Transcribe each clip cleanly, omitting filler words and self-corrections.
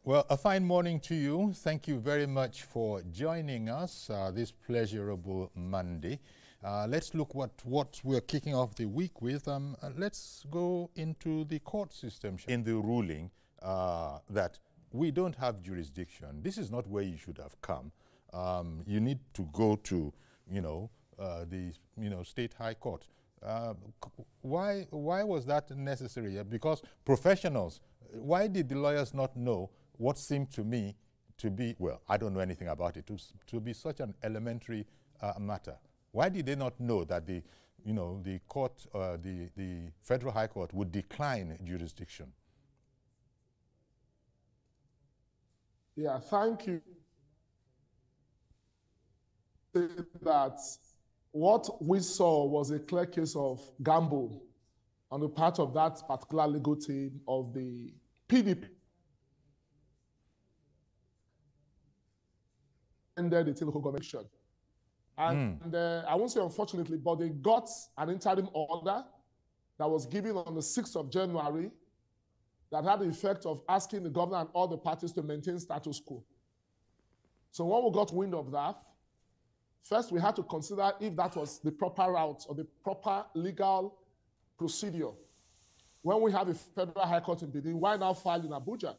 Well, a fine morning to you. Thank you very much for joining us this pleasurable Monday. Let's look what we're kicking off the week with. Let's go into the court system. In the ruling that we don't have jurisdiction, this is not where you should have come. You need to go to, the state high court. Why was that necessary? Because professionals. Why did the lawyers not know what seemed to me to be, well, I don't know anything about it, to be such an elementary matter? Why did they not know that the court, the Federal High Court would decline jurisdiction? Yeah, thank you. That what we saw was a clear case of gamble on the part of that particular legal team of the PDP. Ended the local government. And I won't say unfortunately, but they got an interim order that was given on the 6th of January that had the effect of asking the governor and all the parties to maintain status quo. So when we got wind of that, first we had to consider if that was the proper route or the proper legal procedure. When we have a Federal High Court in Benin, why now file in Abuja?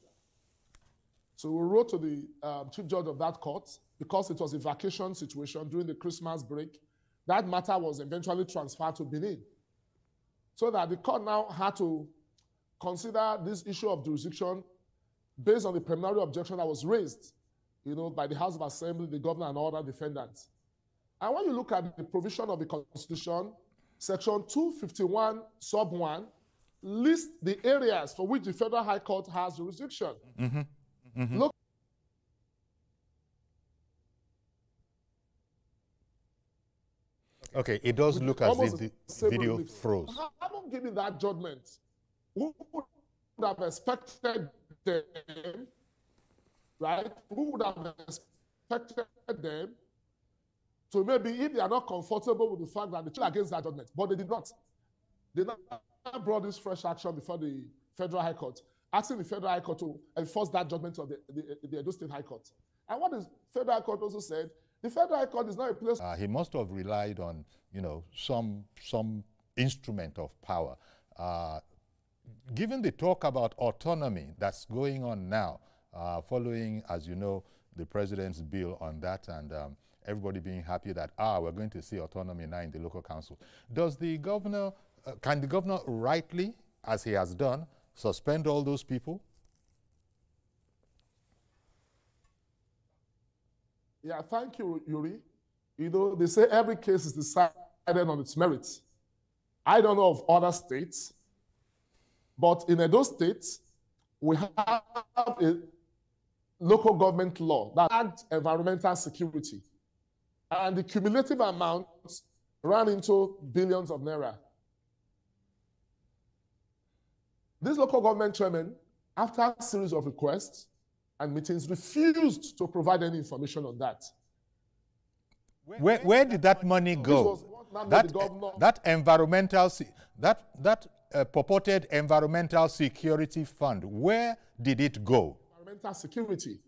So we wrote to the chief judge of that court, because it was a vacation situation during the Christmas break. That matter was eventually transferred to Benin. So that the court now had to consider this issue of jurisdiction based on the preliminary objection that was raised, by the House of Assembly, the governor, and other defendants. And when you look at the provision of the Constitution, Section 251, sub 1, lists the areas for which the Federal High Court has jurisdiction. Look. Okay, it does look as if the video froze. Having given that judgment, who would have expected them, right? Who would have expected them to maybe, if they are not comfortable with the fact that they chill against that judgment, but they did not. They not brought this fresh action before the Federal High Court, asking the Federal High Court to enforce that judgment of the Edo State High Court. And what the Federal High Court also said, the Federal High Court is not a place. He must have relied on, some instrument of power. Given the talk about autonomy that's going on now, following, as you know, the president's bill on that, and everybody being happy that we're going to see autonomy now in the local council. Does the governor, can the governor rightly, as he has done, suspend all those people? Yeah, thank you, Yuri. They say every case is decided on its merits. I don't know of other states, but in Edo State, we have a local government law that adds environmental security. And the cumulative amount ran into billions of naira. This local government chairman, after a series of requests and meetings, refused to provide any information on that. Where did that money go? That environmental, that purported environmental security fund, where did it go? Environmental security.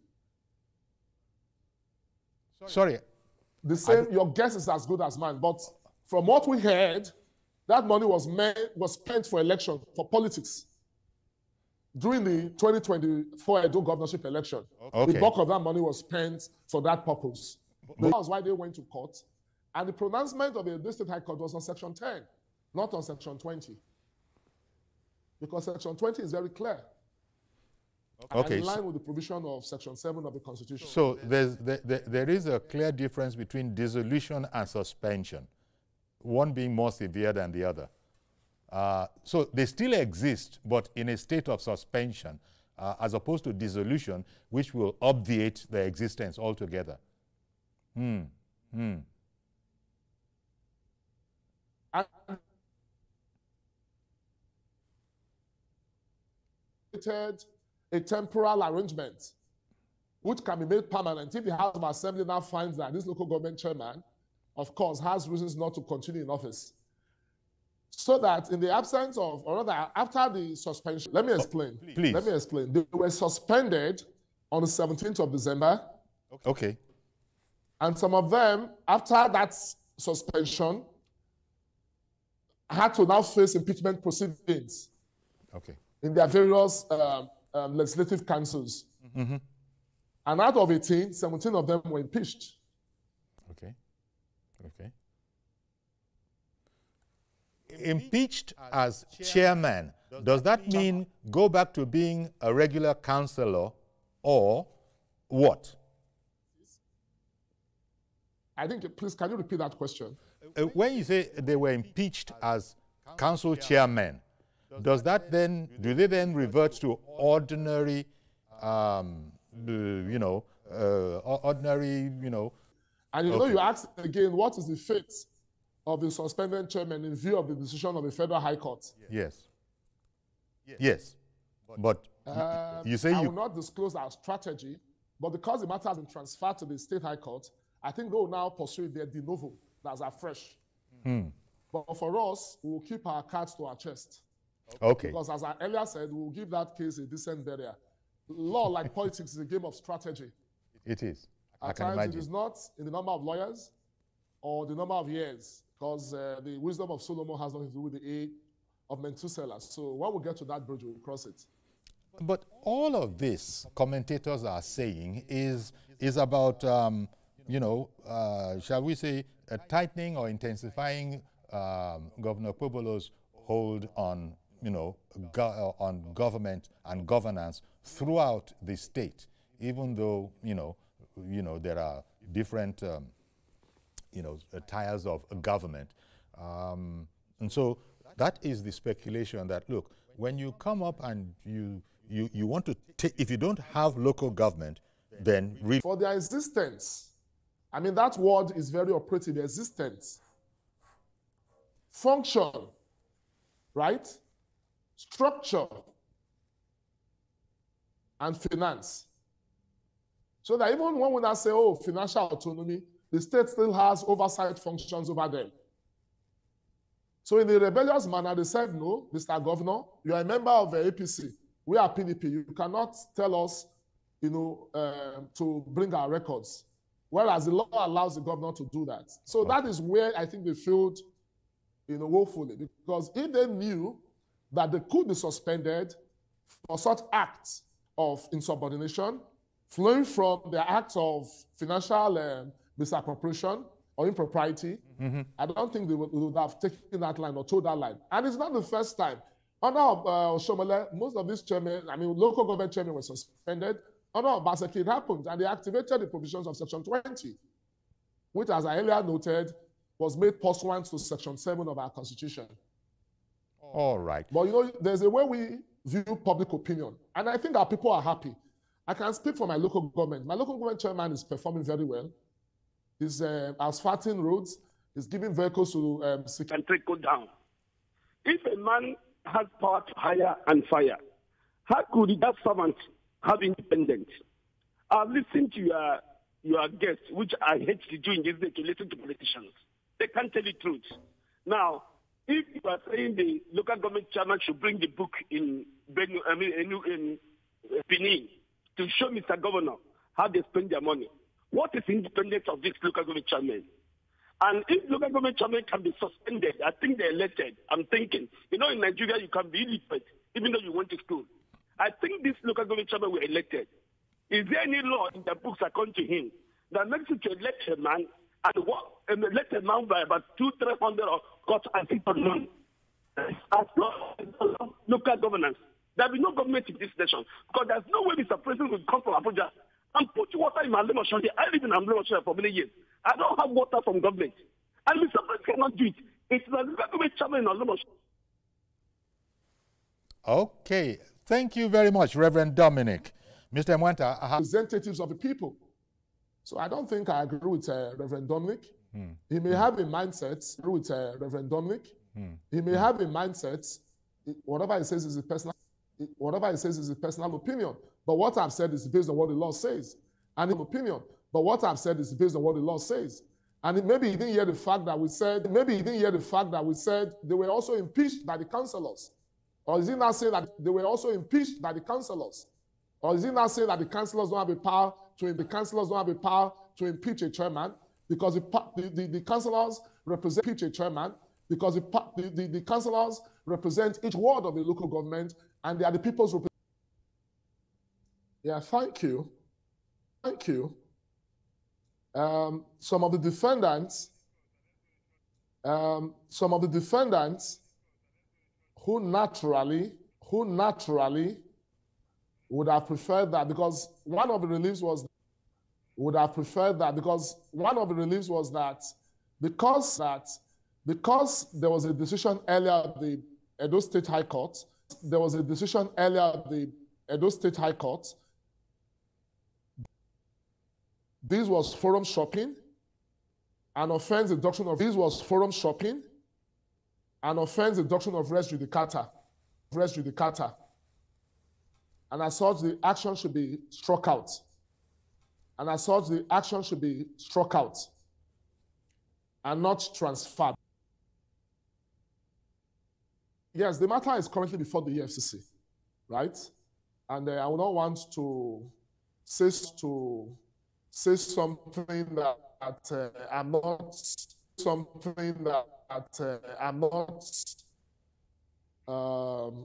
Sorry. The same, your guess is as good as mine, but from what we heard, that money was spent for election, for politics, during the 2024 Edo governorship election. Okay. The bulk of that money was spent for that purpose. That was why they went to court. And the pronouncement of the Edo State High Court was on Section 10, not on Section 20. Because Section 20 is very clear. Okay. And in line with the provision of Section 7 of the Constitution. So there is a clear difference between dissolution and suspension, one being more severe than the other. So they still exist, but in a state of suspension, as opposed to dissolution, which will obviate their existence altogether. A temporal arrangement which can be made permanent if the House of Assembly now finds that this local government chairman, of course, has reasons not to continue in office. So that in the absence of, or rather after the suspension, let me explain. Please. Let me explain. They were suspended on the 17th of December. Okay. And some of them, after that suspension, had to now face impeachment proceedings. Okay. In their various legislative councils. Mm-hmm. And out of 18, 17 of them were impeached. Okay. Okay. Impeached as chairman, does that mean go back to being a regular councillor or what? I think, please, can you repeat that question? When you say they were impeached as council chairmen, does that then, do they then revert to ordinary, ordinary, And okay. you asked again, what is the fate of the suspended chairman in view of the decision of the Federal High Court? Yes. Yes. But you say I will not disclose our strategy, but because the matter has been transferred to the State High Court, I think they will now pursue their de novo, that's afresh. But for us, we will keep our cards to our chest. Okay. Because as I earlier said, we will give that case a decent burial. Law, like politics, is a game of strategy. It is. At times, it is not in the number of lawyers or the number of years, because the wisdom of Solomon has nothing to do with the age of Methuselah. So when we get to that bridge, we'll cross it. But all of this, commentators are saying, is about, shall we say, a tightening or intensifying Governor Pobolo's hold on, on government and governance throughout the state, even though, there are different, tiers of government. And so that is the speculation that, look, when you come up and you want to take, if you don't have local government, then really for their existence, I mean, that word is very operative, existence. Function, right? Structure and finance. So that even when we now say, oh, financial autonomy, the state still has oversight functions over them. So in the rebellious manner, they said, no, Mr. Governor, you are a member of the APC. We are PDP. You cannot tell us, to bring our records. Whereas the law allows the governor to do that. So that is where I think they failed, woefully. Because if they knew that they could be suspended for such acts of insubordination, flowing from their acts of financial misappropriation or impropriety, I don't think they would have taken that line or told that line. And it's not the first time. Under Shomole, most of these chairmen, local government chairmen were suspended. Under Obaseki, it happened, and they activated the provisions of Section 20, which, as I earlier noted, was made pursuant to Section 7 of our Constitution. All right. But, there's a way we view public opinion, and I think our people are happy. I can speak for my local government. My local government chairman is performing very well. He's asphalting roads. He's giving vehicles to and trickle down. If a man has power to hire and fire, how could that servant have independence? I've listened to your guests, which I hate to do in this day, to listen to politicians. They can't tell the truth. Now, if you are saying the local government chairman should bring the book in Benin to show Mr. Governor how they spend their money, what is the independence of this local government chairman? And if local government chairman can be suspended, I think they're elected. I'm thinking, in Nigeria, you can be illiterate even though you went to school. I think this local government chairman were elected. Is there any law in the books according to him that makes it to elect a man and elect a man by about 200-300 or got and people money? As local governance. There will be no government in this nation because there's no way Mr. President will come from Abuja and put water in my Lemoshan. I live in Lemoshan for many years. I don't have water from government. And Mr. President cannot do it. It's the government chairman in Lemoshan. Okay. Thank you very much, Reverend Dominic. Mr. Mwanta, representatives of the people. So I don't think I agree with Reverend Dominic. He may have a mindset with Reverend Dominic. He may have a mindset. Whatever he says is a personal opinion. But what I've said is based on what the law says. And an opinion. But what I've said is based on what the law says. And maybe he didn't hear the fact that we said, they were also impeached by the councillors. Or is he not saying that they were also impeached by the councillors? Or is he now saying that the councillors don't have the power to impeach a chairman because the councillors represent impeach a chairman because the councillors represent each ward of the local government and they are the people's representatives. Yeah, thank you. Thank you. Some of the defendants who naturally would have preferred that because one of the reliefs was because there was a decision earlier at the Edo State High Court, this was forum shopping, and offends the doctrine of res judicata. And as such, the action should be struck out. And not transferred. Yes, the matter is currently before the EFCC, right? And I would not want to say something that I'm not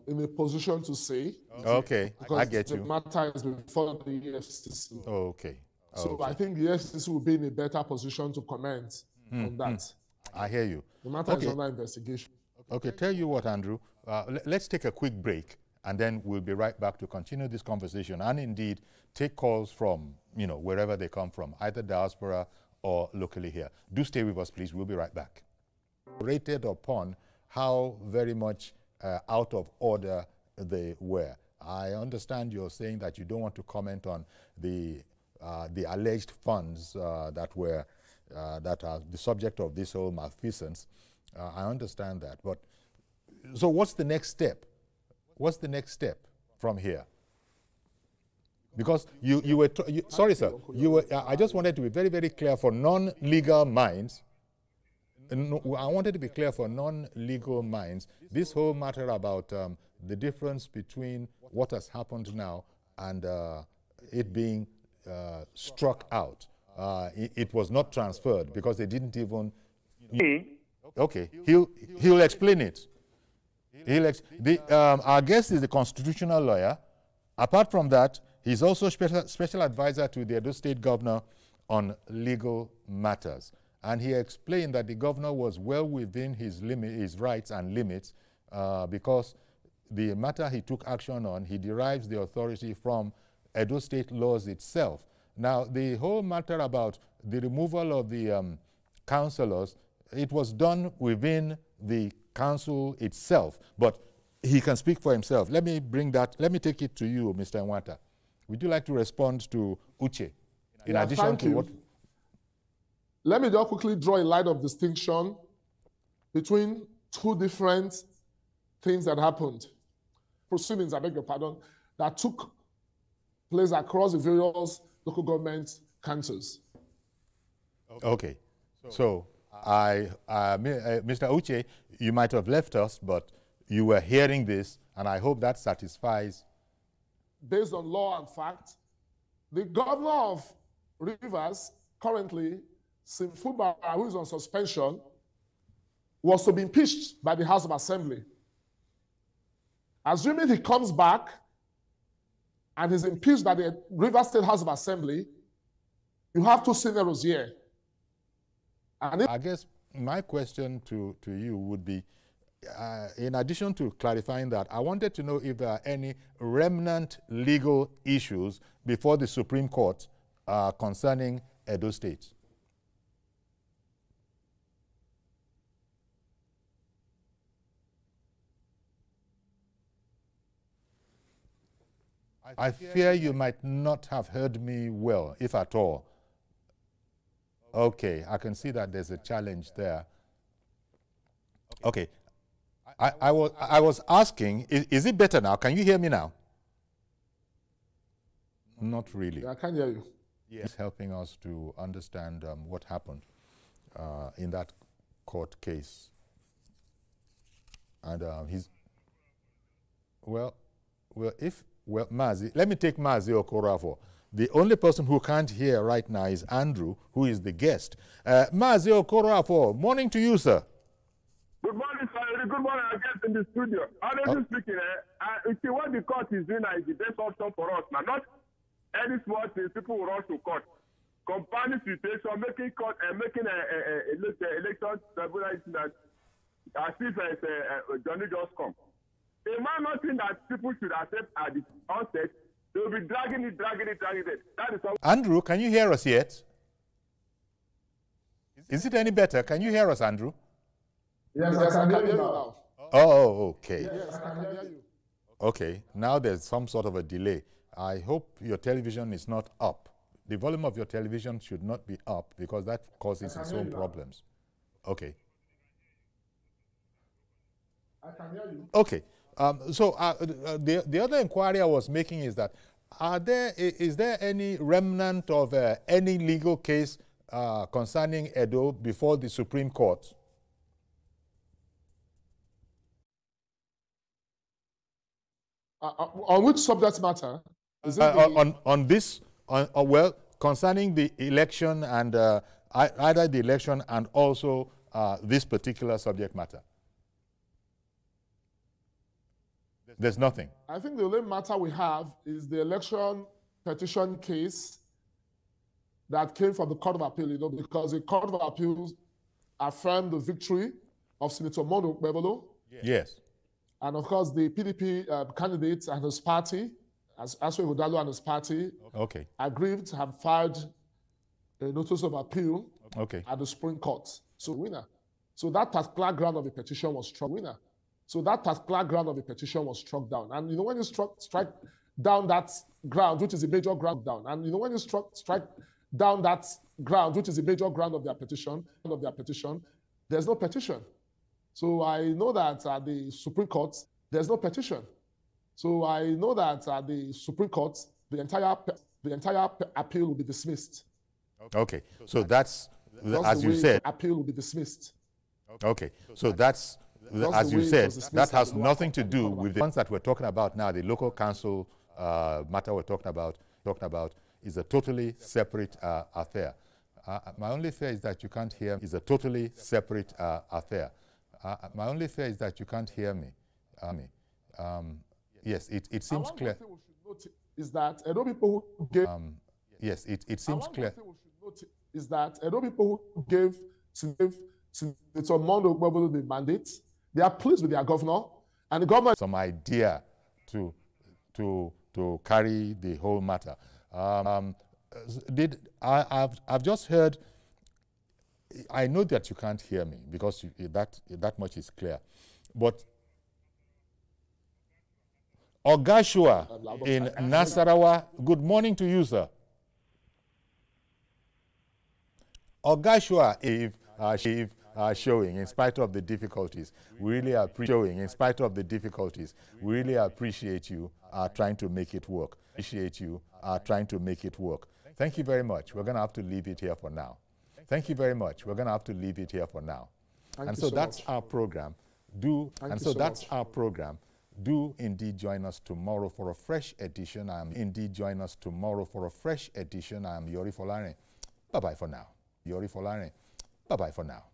in a position to say. Okay, I get you. The matter is before the EFCC. Okay. So I think the EFCC will be in a better position to comment on that. I hear you. The matter is under investigation. Okay, tell you what, Andrew, let's take a quick break and then we'll be right back to continue this conversation and indeed take calls from, wherever they come from, either diaspora or locally here. Do stay with us, please. We'll be right back. Rated upon how very much out of order they were. I understand you're saying that you don't want to comment on the alleged funds that are the subject of this whole malfeasance. I understand that, but so what's the next step? What's the next step from here? Because you were sorry, sir. I just wanted to be very, very clear for non-legal minds. I wanted to be clear for non-legal minds. This whole matter about the difference between what has happened now and it being struck out. It was not transferred because they didn't even. Okay, he'll explain it. Our guest is the constitutional lawyer. Apart from that, he's also special advisor to the Edo State governor on legal matters. And he explained that the governor was well within his rights and limits because the matter he took action on, he derives the authority from Edo State laws itself. Now, the whole matter about the removal of the councillors, it was done within the council itself, but he can speak for himself. Let me take it to you, Mr. Nwata. Would you like to respond to Uche? In addition to what? Let me just quickly draw a line of distinction between two different things that happened. Proceedings, I beg your pardon, that took place across the various local government councils. Okay. So, Mr. Uche, you might have left us, but you were hearing this, and I hope that satisfies. Based on law and fact, the governor of Rivers, currently, Simfuma, who is on suspension, was to be impeached by the House of Assembly. Assuming he comes back and is impeached by the Rivers State House of Assembly, you have two scenarios here. And I guess my question to you would be, in addition to clarifying that, I wanted to know if there are any remnant legal issues before the Supreme Court concerning Edo State. I fear you might not have heard me well, if at all. Okay, I can see that there's a challenge there. Okay, I was asking, is it better now? Can you hear me now? Not really. I can hear you. He's helping us to understand what happened in that court case. And he's, well, Well, Mazi, let me take Mazi Okorafor. The only person who can't hear right now is Andrew, who is the guest. Mazi Okorafor, morning to you, sir. Good morning, sir. Good morning, I guess, in the studio. Honestly speaking, you see what the court is doing is the best option for us. Now, not any small things, people will rush to court. Compounding situation, making court and making election tribunal that as if Johnny just come. A man not think that people should accept at the onset, they will be dragging it. That is all. Andrew, can you hear us yet? Is it any better? Can you hear us, Andrew? Yes, I can hear you now. Oh, okay. Yes, I can hear you. Okay, now there's some sort of a delay. I hope your television is not up. The volume of your television should not be up because that causes its own problems. Okay. I can hear you. Okay. The other inquiry I was making is that is there any remnant of any legal case concerning Edo before the Supreme Court? On which subject matter? Is it well, concerning the election and either the election and also this particular subject matter. There's nothing. I think the only matter we have is the election petition case that came from the Court of Appeal, because the Court of Appeal affirmed the victory of Senator Mono Bebolo. Yes. And of course, the PDP candidate and his party, Aswe Hodalo and his party, agreed to have filed a notice of appeal at the Supreme Court. So winner. So that particular ground of the petition was struck winner. So that particular ground of the petition was struck down. And when you strike down that ground, which is a major ground down, and when you strike down that ground, which is a major ground of their petition, there's no petition. So I know that at the Supreme Court, there's no petition. So I know that at the Supreme Court, the entire appeal will be dismissed. Okay. So that's as you said. Appeal will be dismissed. Okay. So that's as you said. That has nothing to do with the ones that we're talking about now. The local council matter we're talking about is a totally separate affair. My only fear is that you can't hear. Is a totally separate affair. My only fear is that you can't hear me. Yes, it seems clear. Is that Edo people who gave. Yes, it seems clear. Is that Edo people who gave Senator Mondo Gbebolo the mandate, they are pleased with their governor, and the government some idea to carry the whole matter. I've just heard. I know that you can't hear me because that much is clear, but Ogashua in Nasarawa. Good morning to you, sir. Ogashua, if showing in spite of the difficulties, we really appreciate you trying to make it work. Thank you very much. We're going to have to leave it here for now. Thank you very much. We're going to have to leave it here for now. And so that's our program. Do indeed join us tomorrow for a fresh edition. I am Yori Folare. Bye-bye for now.